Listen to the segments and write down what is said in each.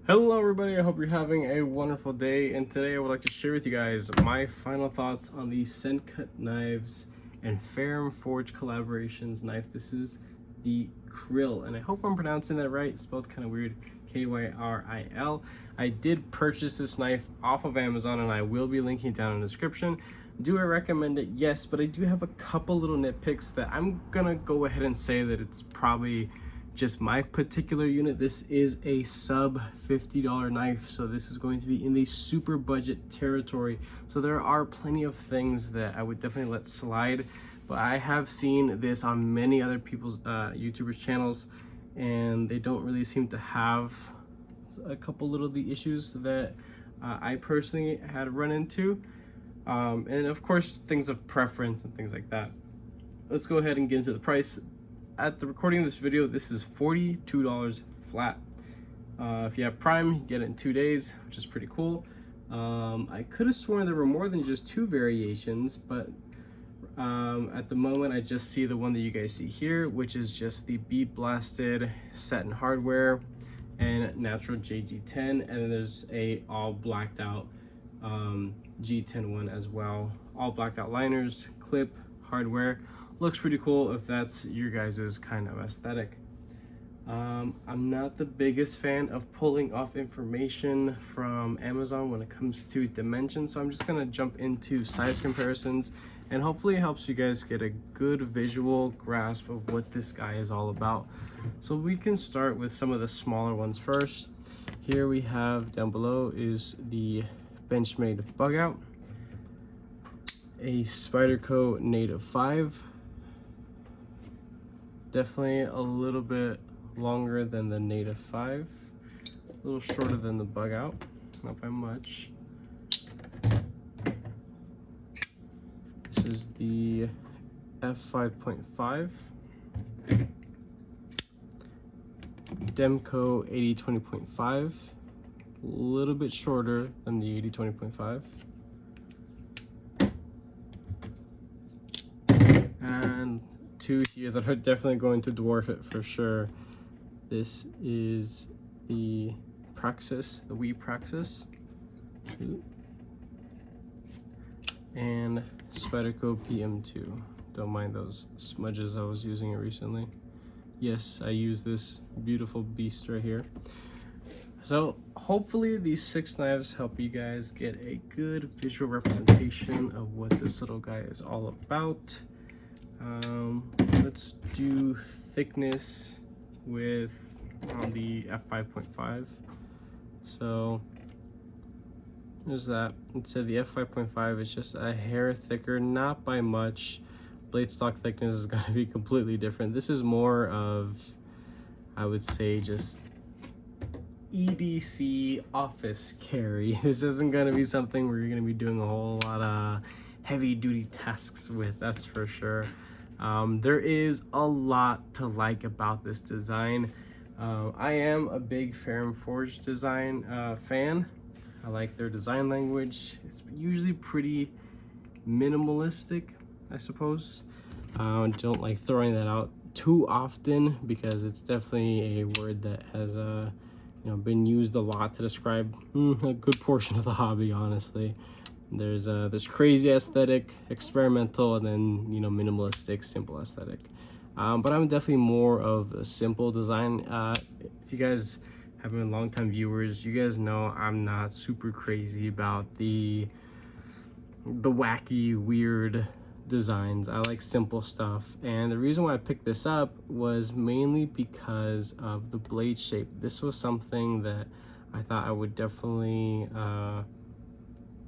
Hello everybody, I hope you're having a wonderful day, and today I would like to share with you guys my final thoughts on the Sencut knives and Ferrum Forge collaborations knife. This is the Kyril, and I hope I'm pronouncing that right. It's spelled kind of weird, K-Y-R-I-L. I did purchase this knife off of Amazon, and I will be linking it down in the description. Do I recommend it? Yes, but I do have a couple little nitpicks that I'm gonna go ahead and say that it's probably just my particular unit. This is a sub $50 knife, so this is going to be in the super budget territory. So there are plenty of things that I would definitely let slide, but I have seen this on many other people's YouTubers channels, and they don't really seem to have a couple little the issues that I personally had run into, and of course things of preference and things like that. Let's go ahead and get into the price. At the recording of this video, this is $42 flat. If you have Prime, you get it in 2 days, which is pretty cool. I could have sworn there were more than just two variations, but at the moment I just see the one that you guys see here, which is just the bead blasted satin hardware and natural JG10, and then there's a all blacked out G10 one as well. All blacked out liners, clip, hardware. Looks pretty cool if that's your guys' kind of aesthetic. I'm not the biggest fan of pulling off information from Amazon when it comes to dimensions, so I'm just gonna jump into size comparisons, and hopefully it helps you guys get a good visual grasp of what this guy is all about. So we can start with some of the smaller ones first. Here we have down below is the Benchmade Bug Out, a Spyderco Native 5. Definitely a little bit longer than the Native 5, a little shorter than the Bug Out, not by much. This is the f5.5, Demco 8020.5, a little bit shorter than the 8020.5. And two here that are definitely going to dwarf it for sure. This is the Praxis, the Wii Praxis, and Spyderco PM2. Don't mind those smudges, I was using it recently. Yes, I use this beautiful beast right here. So hopefully these 6 knives help you guys get a good visual representation of what this little guy is all about. Let's do thickness with on the f5.5. So there's that. It said the f5.5 is just a hair thicker, not by much. Blade stock thickness is going to be completely different. This is more of, I would say, just EDC office carry. This isn't going to be something where you're going to be doing a whole lot of heavy duty tasks with, that's for sure. There is a lot to like about this design. I am a big Ferrum Forge design fan. I like their design language. It's usually pretty minimalistic, I suppose. Don't like throwing that out too often because it's definitely a word that has been used a lot to describe a good portion of the hobby, honestly. There's this crazy aesthetic, experimental, and then minimalistic, simple aesthetic. But I'm definitely more of a simple design. If you guys have been long-time viewers, you guys know I'm not super crazy about the wacky, weird designs. I like simple stuff, and the reason why I picked this up was mainly because of the blade shape. This was something that I thought I would definitely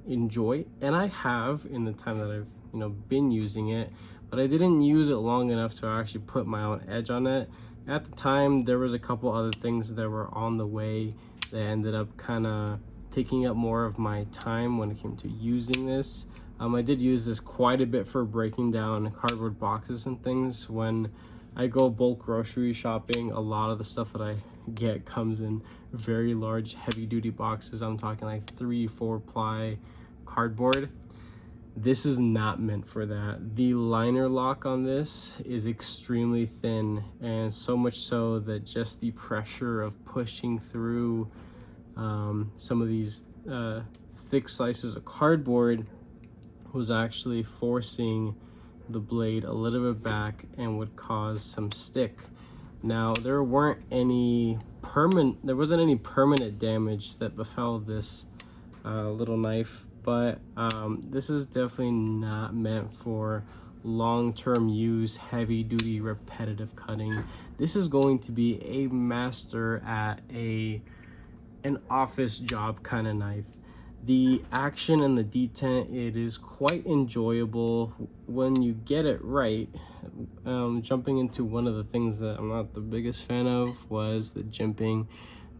enjoy, and I have in the time that I've been using it, but I didn't use it long enough to actually put my own edge on it. At the time there was a couple other things that were on the way that ended up kind of taking up more of my time when it came to using this. I did use this quite a bit for breaking down cardboard boxes and things. When I go bulk grocery shopping, a lot of the stuff that I get comes in very large heavy duty boxes. I'm talking like 3-4 ply cardboard. This is not meant for that. The liner lock on this is extremely thin, and so much so that just the pressure of pushing through some of these thick slices of cardboard was actually forcing the blade a little bit back and would cause some stick. Now there wasn't any permanent damage that befell this little knife, but this is definitely not meant for long-term use, heavy-duty repetitive cutting. This is going to be a master at an office job kind of knife. The action and the detent, it is quite enjoyable when you get it right. Jumping into one of the things that I'm not the biggest fan of was the jimping.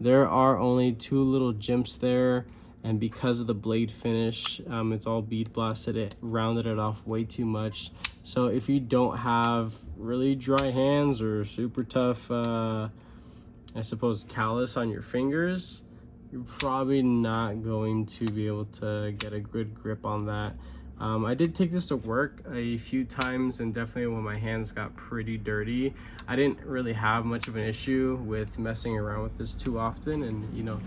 There are only 2 little jimps there, and because of the blade finish, it's all bead blasted, it rounded it off way too much. So if you don't have really dry hands or super tough, I suppose, callus on your fingers, you're probably not going to be able to get a good grip on that. I did take this to work a few times, and definitely when my hands got pretty dirty, I didn't really have much of an issue with messing around with this too often, and you know,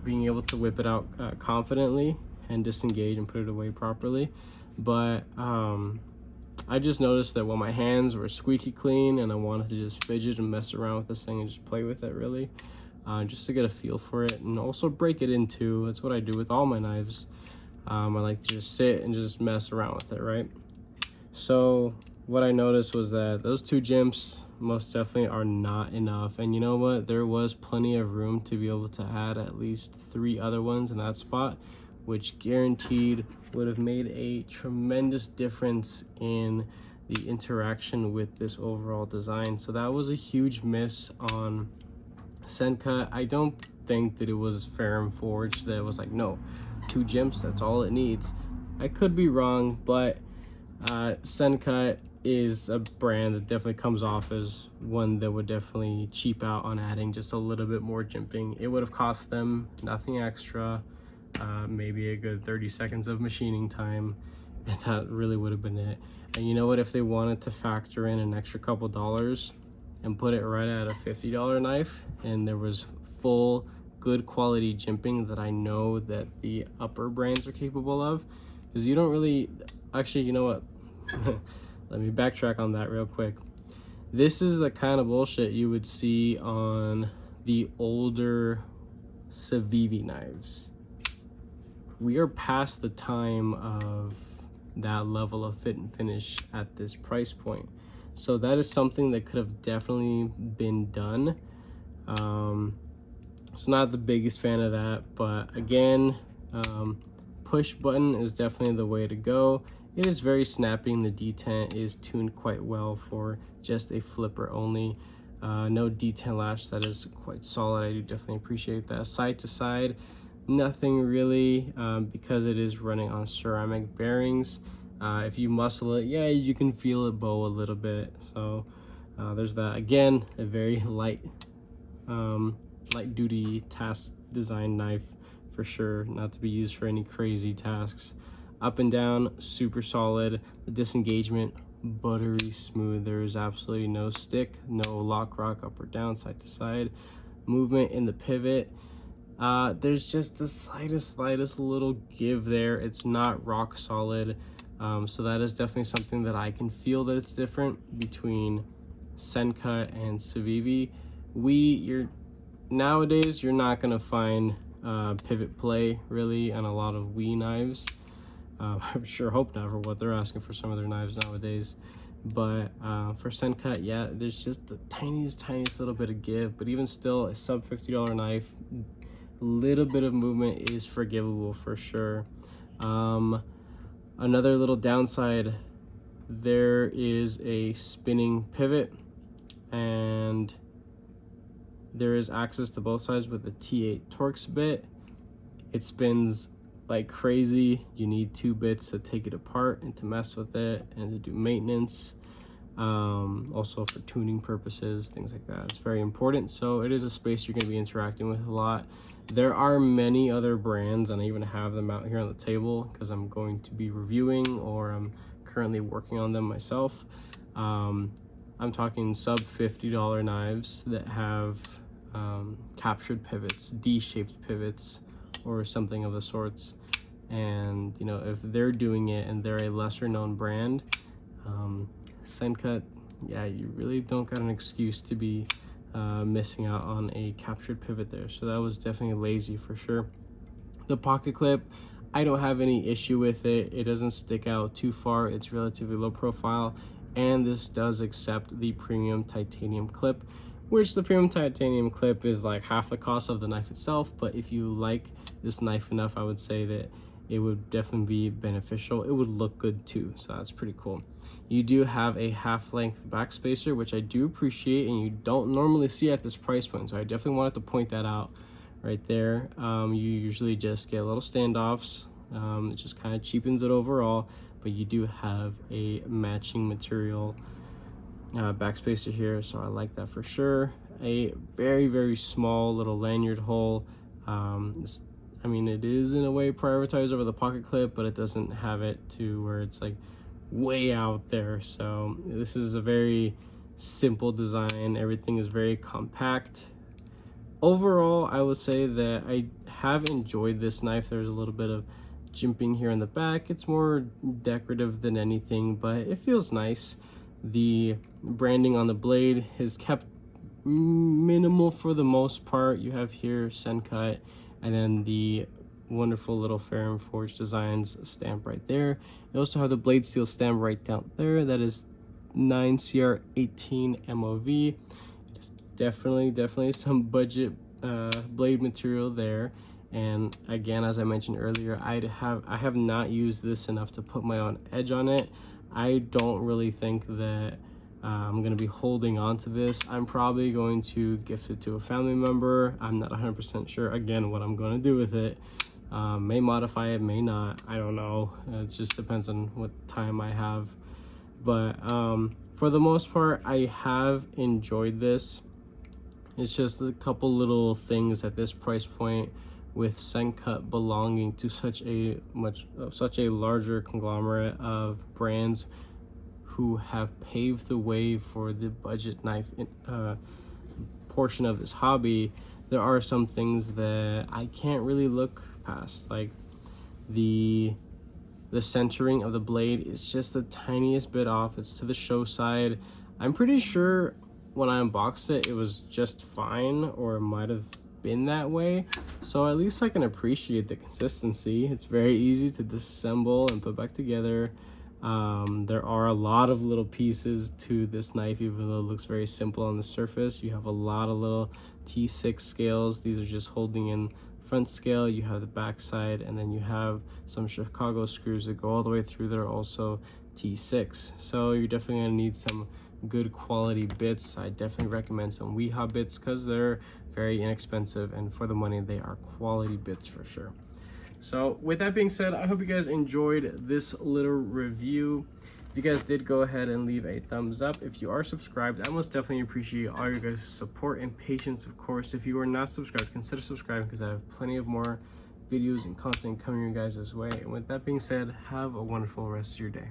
being able to whip it out confidently and disengage and put it away properly. But I just noticed that when my hands were squeaky clean and I wanted to just fidget and mess around with this thing and just play with it really, just to get a feel for it and also break it in two. That's what I do with all my knives. I like to just sit and just mess around with it, right? So what I noticed was that those 2 jimps most definitely are not enough. And you know what? There was plenty of room to be able to add at least 3 other ones in that spot, which guaranteed would have made a tremendous difference in the interaction with this overall design. So that was a huge miss on Sencut. I don't think that it was Ferrum Forge that was like, no, 2 jimps, that's all it needs. I could be wrong, but Sencut is a brand that definitely comes off as one that would definitely cheap out on adding just a little bit more jimping. It would have cost them nothing extra, maybe a good 30 seconds of machining time, and that really would have been it. And you know what, if they wanted to factor in an extra couple dollars and put it right at a $50 knife, and there was full good quality jimping that I know that the upper brands are capable of, because you don't really, actually, you know what, let me backtrack on that real quick. This is the kind of bullshit you would see on the older Civivi knives. We are past the time of that level of fit and finish at this price point. So that is something that could have definitely been done. So not the biggest fan of that, but again, push button is definitely the way to go. It is very snappy, and the detent is tuned quite well for just a flipper only. No detent lash, that is quite solid. I do definitely appreciate that. Side to side, nothing really, because it is running on ceramic bearings. If you muscle it, yeah, you can feel it bow a little bit. So there's that. Again, a very light duty task design knife for sure, not to be used for any crazy tasks. Up and down, super solid. The disengagement, buttery smooth. There is absolutely no stick, no lock rock up or down, side to side. Movement in the pivot, there's just the slightest little give there. It's not rock solid. So that is definitely something that I can feel that it's different between Sencut and Civivi. Nowadays, you're not gonna find pivot play really on a lot of Wii knives. I'm sure hope not for what they're asking for some of their knives nowadays. But for Sencut, yeah, there's just the tiniest little bit of give. But even still, a sub $50 knife, little bit of movement is forgivable for sure. Another little downside, there is a spinning pivot, and there is access to both sides with the T8 Torx bit. It spins like crazy. You need 2 bits to take it apart and to mess with it and to do maintenance. Also for tuning purposes, things like that. It's very important. So it is a space you're going to be interacting with a lot. There are many other brands, and I even have them out here on the table because I'm going to be reviewing, or I'm currently working on them myself. I'm talking sub $50 knives that have captured pivots, D-shaped pivots, or something of the sorts. And you know, if they're doing it and they're a lesser known brand, Sencut, yeah, you really don't got an excuse to be missing out on a captured pivot there. So that was definitely lazy for sure. The pocket clip, I don't have any issue with it. It doesn't stick out too far. It's relatively low profile, and this does accept the premium titanium clip, which the premium titanium clip is like half the cost of the knife itself. But if you like this knife enough, I would say that it would definitely be beneficial. It would look good too, so that's pretty cool. You do have a half-length backspacer, which I do appreciate, and you don't normally see at this price point, so I definitely wanted to point that out right there. You usually just get little standoffs. It just kind of cheapens it overall, but you do have a matching material backspacer here, so I like that for sure. A very, very small little lanyard hole. I mean, it is in a way prioritized over the pocket clip, but it doesn't have it to where it's like way out there. So this is a very simple design. Everything is very compact. Overall, I would say that I have enjoyed this knife. There's a little bit of jimping here in the back. It's more decorative than anything, but it feels nice. The branding on the blade is kept minimal for the most part. You have here Sencut, and then the wonderful little Fair & Forge Designs stamp right there. You also have the blade steel stamp right down there. That is 9CR18 MOV. It's definitely some budget blade material there. And again, as I mentioned earlier, I have not used this enough to put my own edge on it. I don't really think that I'm going to be holding on to this. I'm probably going to gift it to a family member. I'm not 100% sure, again, what I'm going to do with it. May modify it, may not. I don't know. It just depends on what time I have. But for the most part, I have enjoyed this. It's just a couple little things at this price point, with Sencut belonging to such a larger conglomerate of brands who have paved the way for the budget knife portion of this hobby. There are some things that I can't really look past, like the centering of the blade is just the tiniest bit off. It's to the show side. I'm pretty sure when I unboxed it, it was just fine, or it might have been that way. So at least I can appreciate the consistency. It's very easy to disassemble and put back together. There are a lot of little pieces to this knife, even though it looks very simple on the surface. You have a lot of little T6 scales. These are just holding in front scale. You have the back side, and then you have some Chicago screws that go all the way through. They're also T6. So you're definitely gonna need some good quality bits. I definitely recommend some Weehaw bits because they're very inexpensive, and for the money they are quality bits for sure. So with that being said, I hope you guys enjoyed this little review. If you guys did, go ahead and leave a thumbs up. If you are subscribed, I most definitely appreciate all your guys' support and patience, of course. If you are not subscribed, consider subscribing, because I have plenty of more videos and content coming your guys' way. And with that being said, have a wonderful rest of your day.